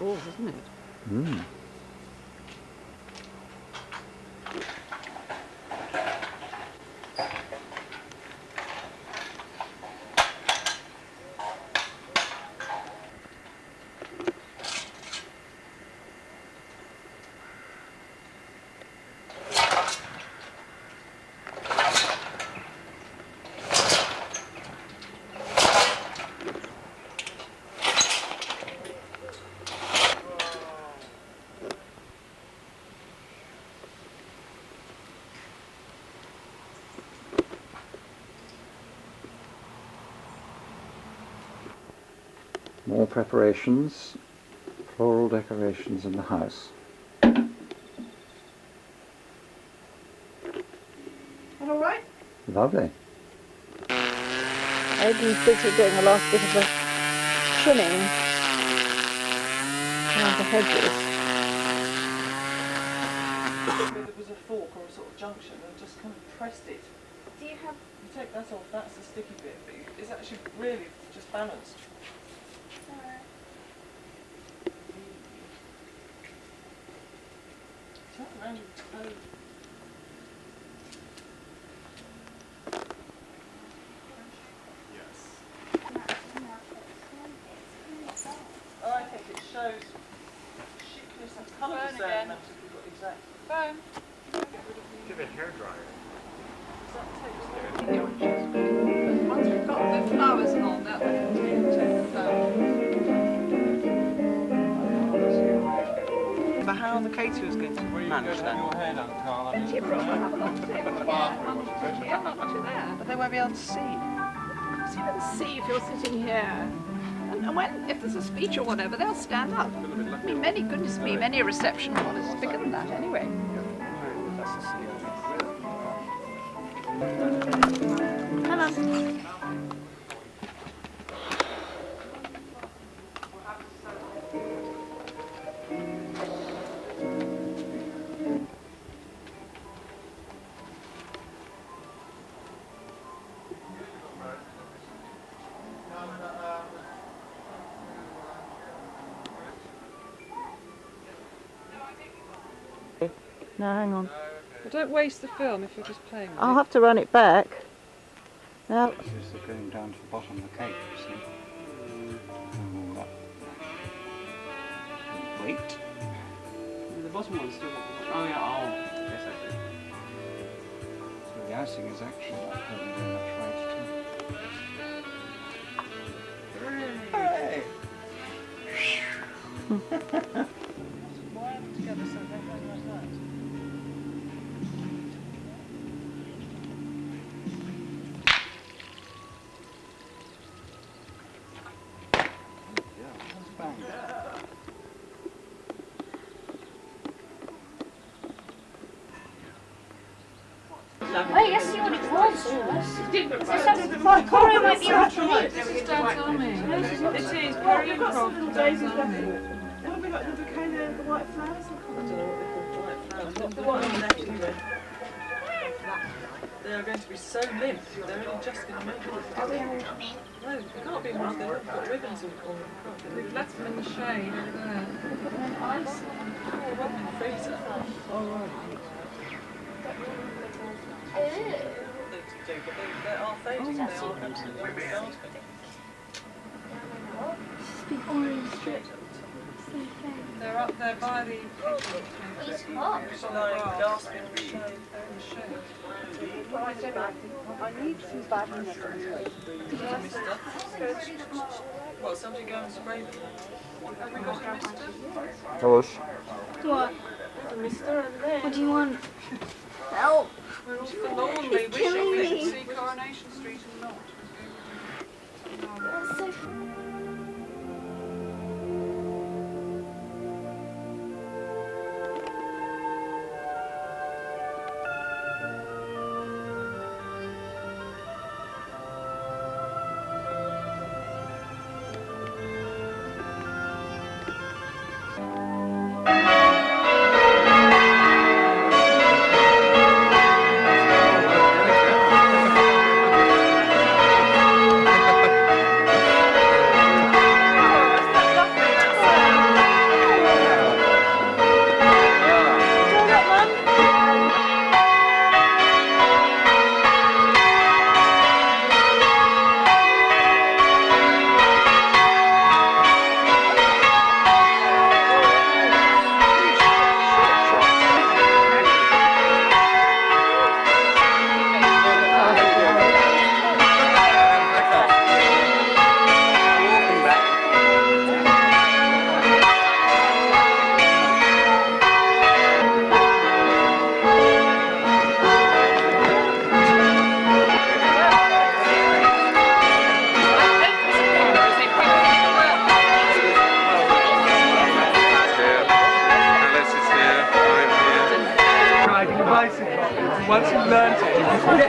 balls, isn't it? Mm. More preparations, floral decorations in the house. All right? Lovely. Aidan's busy doing the last bit of the trimming around the hedges. There was a fork or a sort of junction and just kind of pressed it. Do you have... You take that off, that's the sticky bit, but it's actually really just balanced. Turn around your toe. Oh, I think it shows chicness and colour Burn design again. maps if you've got exact. Phone. Give it a hairdryer. Once we've got the flowers and all that, we can take the phone. But how the caterer's going to manage that? Your hair done, Karl. I mean, She brought one up on there. Yeah, up to there. But they won't be able to see. So you can see if you're sitting here. And when, if there's a speech or whatever, they'll stand up. I mean, goodness me, many a reception hall is bigger than that anyway. Come on. No, hang on. Well, don't waste the film if you're just playing with I'll have to run it back. Now, This is going down to the bottom of the cake, you see. And all that. Wait. The bottom one's still. Oh yeah. Oh, yes, I see. So the icing is actually not going very much right too. Wire them together so they don't go like that. Bang. Oh, yes, see what it was. Is there something like Corey might be able to read? It is very improv. Little daisies left. That would be like the kind of the white flowers. I don't know what they're called, white flowers. Not the one on the left, you read. They are going to be so limp, they're only just going to make it. Are we all... No, they can't be ones, they've got ribbons on them. We've left them in the shade over there. Ice? Oh, in the freezer. Oh, right. Ew. They do, but they are fading, they are absolutely disgusting. Big orange strip. They're up there by the It's hot. Lying, gasping in the shade. shade. I need some badness. What, somebody go and spray them? Have we got a mister? Thomas. What? What do you want? Help! We're all forlornly wishing killing we me. could see Coronation Street and not. That's so... No,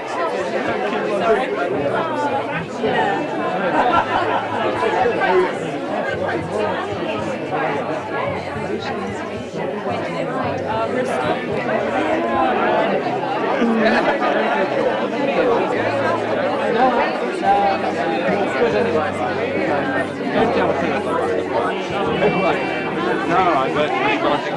I bet we got to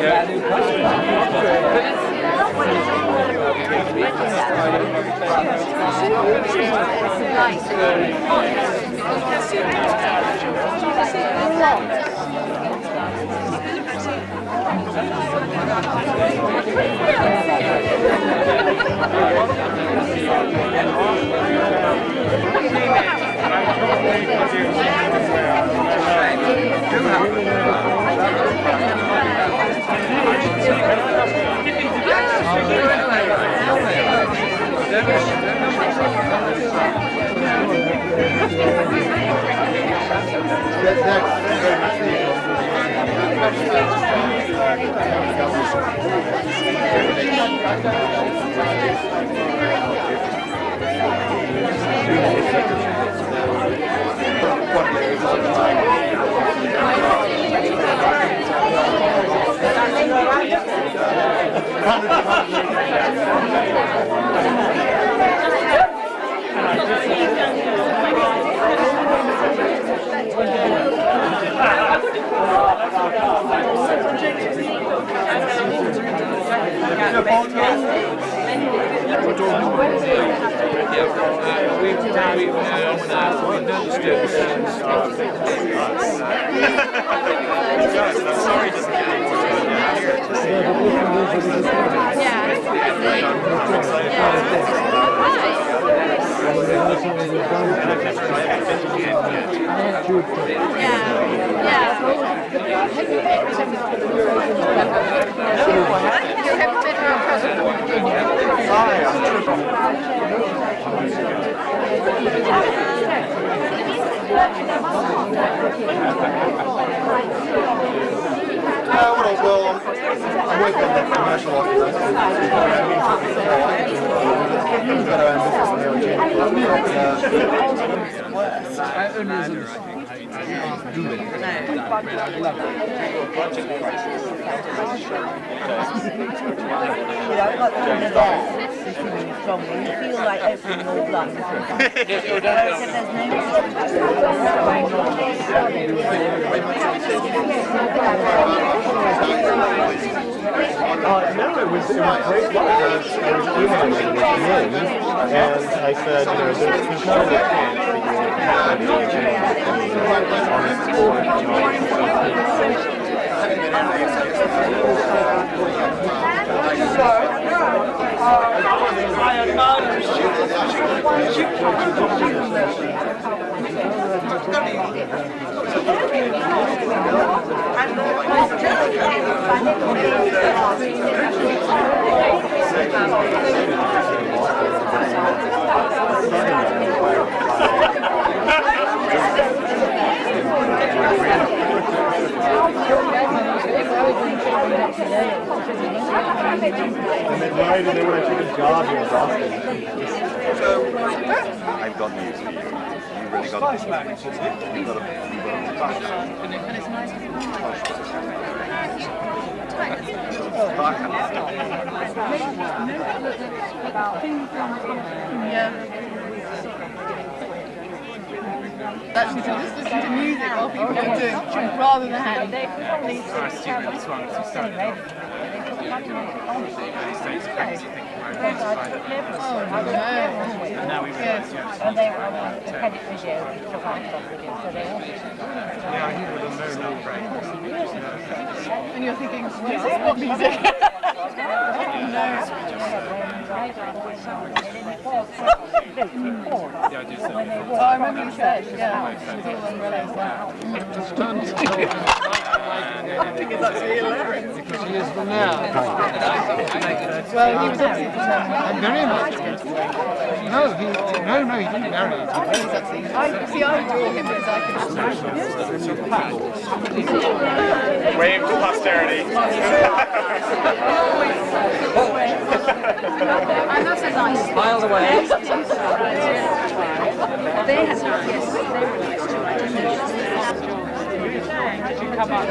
I've got news for you. You really got to Actually, so just listen to music while people are doing rather than hand. And they were on the credit video, the laptop video, so they all. And you're thinking, music? What music? Oh, I remember you said, yeah. I think it's actually hilarious. Because he is from now. Well, he was obviously determined. Very much. No, No, no, he didn't marry it. See, I adore him because I can Wave to posterity. And that's a nice Miles away. They had not, yes, they were nice too. Come on,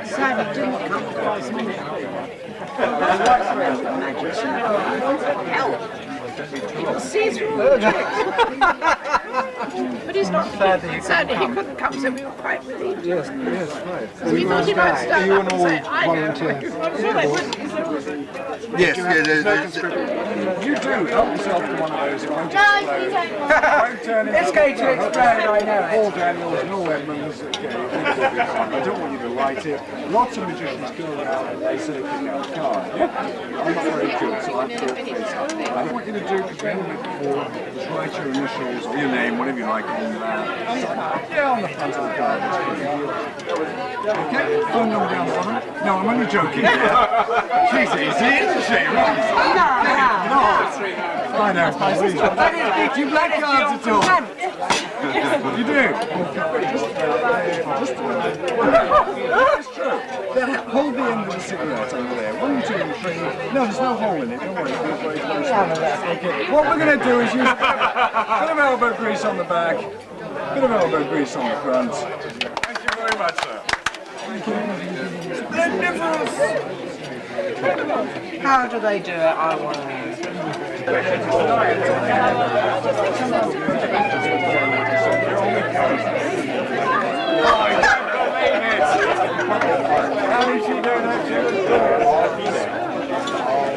Sadly, didn't come across me. See through all the tricks. But he's not sadly he couldn't come, so we were quite relieved. Yes, right. So we thought he might stand up and say, I know. Yes, you do help yourself to one of those. Won't turn It's going to explode, I know it. Paul Daniels, no Edmonds. I don't want you to light it. Lots of magicians go around and they say pick out a card. I'm not very good, so I have to face up. I want you to do the bend before, just write your initials or your name, whatever you like, on the front of the card. Okay, phone number down the bottom. No, I'm only joking. She's easy, isn't she? Right. I know. Do you play cards at all? You do? That's true. Then hold the end of the cigarette over there. 1, 2, 3. No, there's no hole in it. Don't worry. Okay. What we're going to do is use a bit of elbow grease on the back, a bit of elbow grease on the front. Thank you very much, sir. Thank you. Splendiferous! How do they do it? I want to know.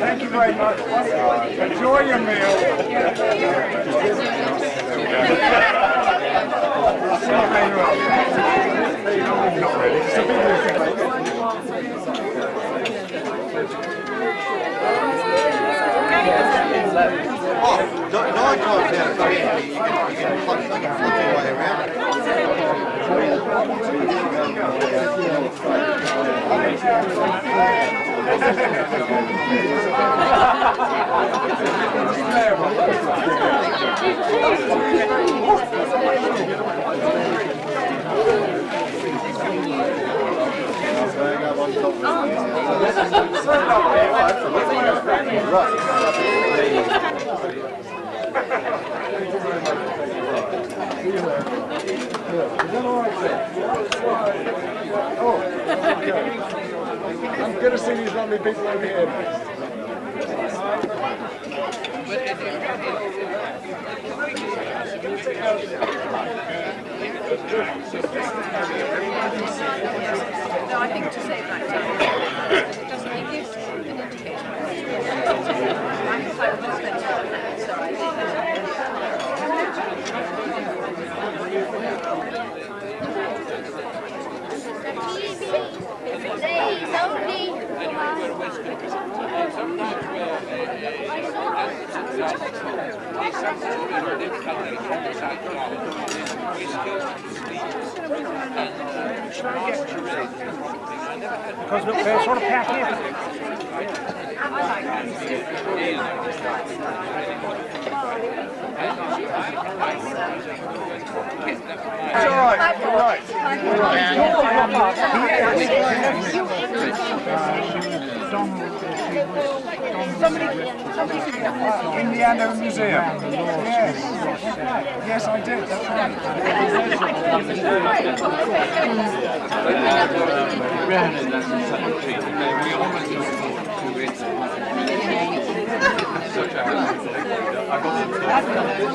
Thank you very much. Enjoy your meal. Not really. It's a big thing. No, I can't do it. You can plug your way around. I'm going to see these lovely people over here. No, I think to save that time. It doesn't, it gives an indication. I'm quite respectful, so I think Because look, they're sort of packed in. It's all right. All right. In the Anno Museum. Yes. Yes, I did. That's right.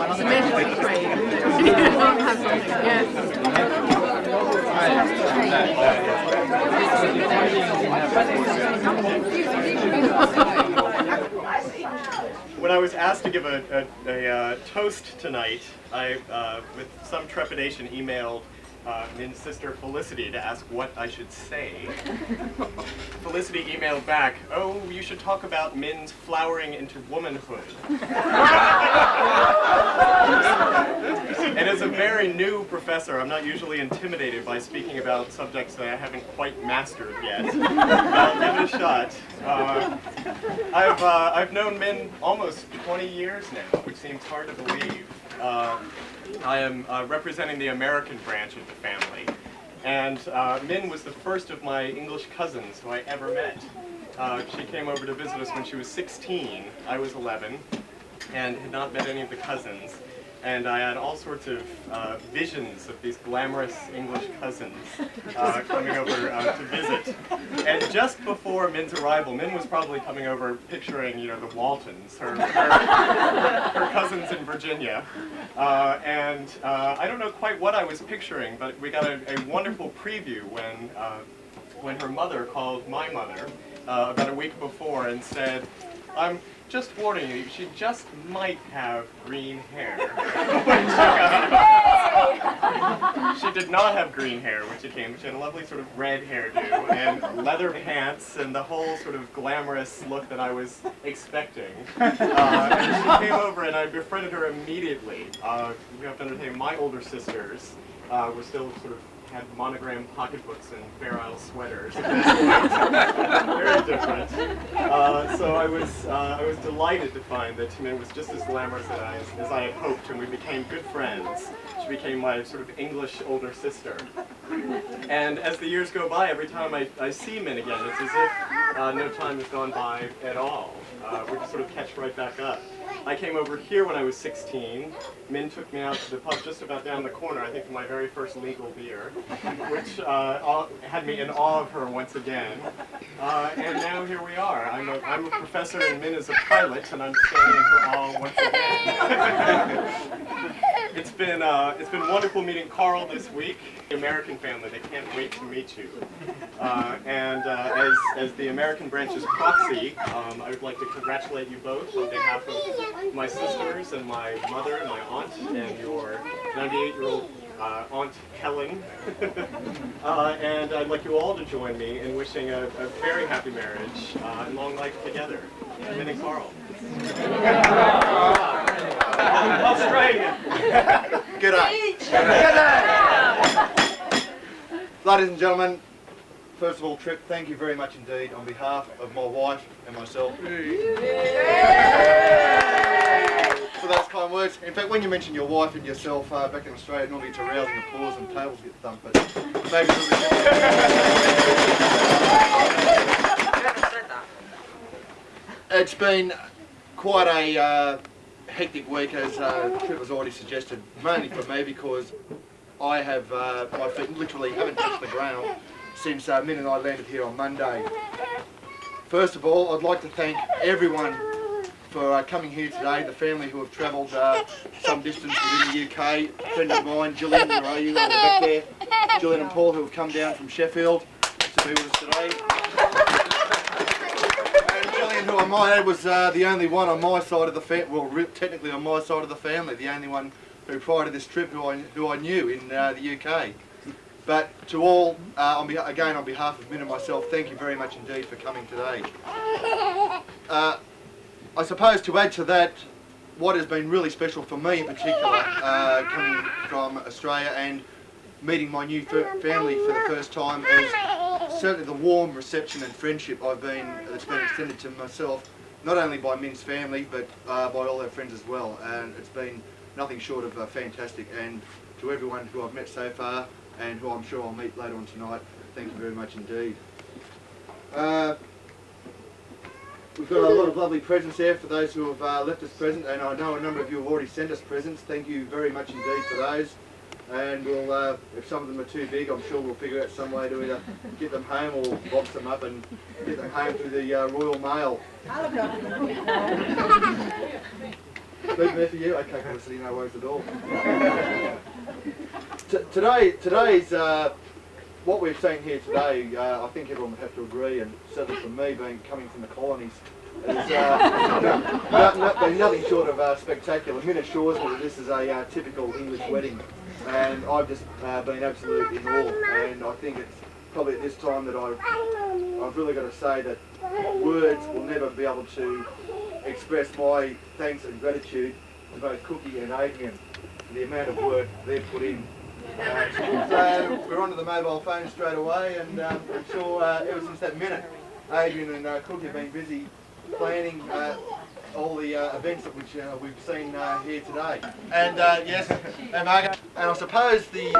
It's mentally trained. Everyone has something, When I was asked to give a toast tonight, I, with some trepidation, emailed Min's sister Felicity to ask what I should say. Felicity emailed back, "Oh, you should talk about Min's flowering into womanhood." And as a very new professor, I'm not usually intimidated by speaking about subjects that I haven't quite mastered yet. I'll give it a shot. I've known Min almost 20 years now, which seems hard to believe. I am representing the American branch of the family, and Min was the first of my English cousins who I ever met. She came over to visit us when she was 16. I was 11, and had not met any of the cousins. And I had all sorts of visions of these glamorous English cousins coming over to visit. And just before Min's arrival, Min was probably coming over picturing, you know, the Waltons, her cousins in Virginia. And I don't know quite what I was picturing, but we got a wonderful preview when her mother called my mother about a week before and said, "I'm just warning you, she just might have green hair." She did not have green hair when she came. She had a lovely sort of red hairdo and leather pants and the whole sort of glamorous look that I was expecting. And she came over and I befriended her immediatly. We have to understand my older sisters were still sort of had monogrammed pocketbooks and Fair Isle sweaters. Very different. So I was delighted to find that Min was just as glamorous as I had hoped, and we became good friends. She became my sort of English older sister. And as the years go by, every time I see Min again, it's as if no time has gone by at all. We just sort of catch right back up. I came over here when I was 16. Min took me out to the pub just about down the corner, I think, for my very first legal beer, which had me in awe of her once again. And now here we are. I'm a professor and Min is a pilot, and I'm standing in her awe once again. It's been wonderful meeting Karl this week. The American family, they can't wait to meet you. And as the American branch's proxy, I would like to congratulate you both on behalf of my sisters and my mother and my aunt and your 98-year-old Aunt Helen. And I'd like you all to join me in wishing a very happy marriage and long life together. Min and Karl. Australia. G'day. Ladies and gentlemen, first of all, Tripp, thank you very much indeed on behalf of my wife and myself. For those kind words. In fact, when you mention your wife and yourself back in Australia, normally it's a rousing applause and tables get thumped, but maybe it's been quite a hectic week, as Tripp has already suggested, mainly for me because I have, my feet literally haven't touched the ground since Min and I landed here on Monday. First of all, I'd like to thank everyone for coming here today, the family who have travelled some distance within the UK. A friend of mine, Gillian, where are you? Over back there. Gillian and Paul, who have come down from Sheffield to be with us today. And Gillian, who I might add, was the only one on my side of the family, well, technically on my side of the family, the only one who prior to this trip who I knew in the UK. But to all, again on behalf of Min and myself, thank you very much indeed for coming today. I suppose to add to that, what has been really special for me in particular, coming from Australia and meeting my new family for the first time, is certainly the warm reception and friendship that's been extended to myself, not only by Min's family, but by all our friends as well. And it's been nothing short of fantastic. And to everyone who I've met so far, and who I'm sure I'll meet later on tonight, thank you very much indeed. We've got a lot of lovely presents there for those who have left us presents, and I know a number of you have already sent us presents. Thank you very much indeed for those. and we'll, if some of them are too big, I'm sure we'll figure out some way to either get them home or box them up and get them home through the Royal Mail. Leave there for you? Okay, obviously no worries at all. Today's, what we've seen here today, I think everyone would have to agree, and certainly for me, coming from the colonies, is been nothing short of spectacular. Min assures me that this is a typical English wedding, and I've just been absolutely in awe, and I think it's probably at this time that I've really got to say that words will never be able to express my thanks and gratitude to both Cookie and Adrian for the amount of work they've put in. So we're onto the mobile phone straight away, and I'm sure ever since that minute, Adrian and Cookie have been busy planning all the events that we've seen here today. And yes, and Margaret, and I suppose the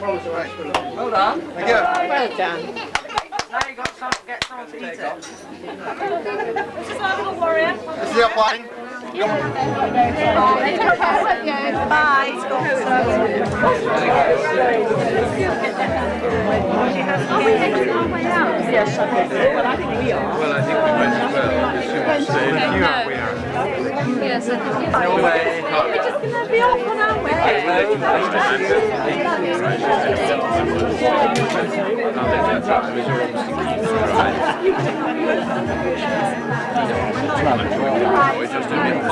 Comes around. Well done. Thank you. Well done. Now you got to get someone to eat it. This is our little warrior. This is your plane. Yes, I think. Well, I think we are. Well, I think we went as well. As soon as we say, we are. Yes, I think No way. we're just going to be off on our way. We're just a bit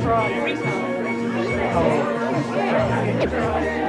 Right,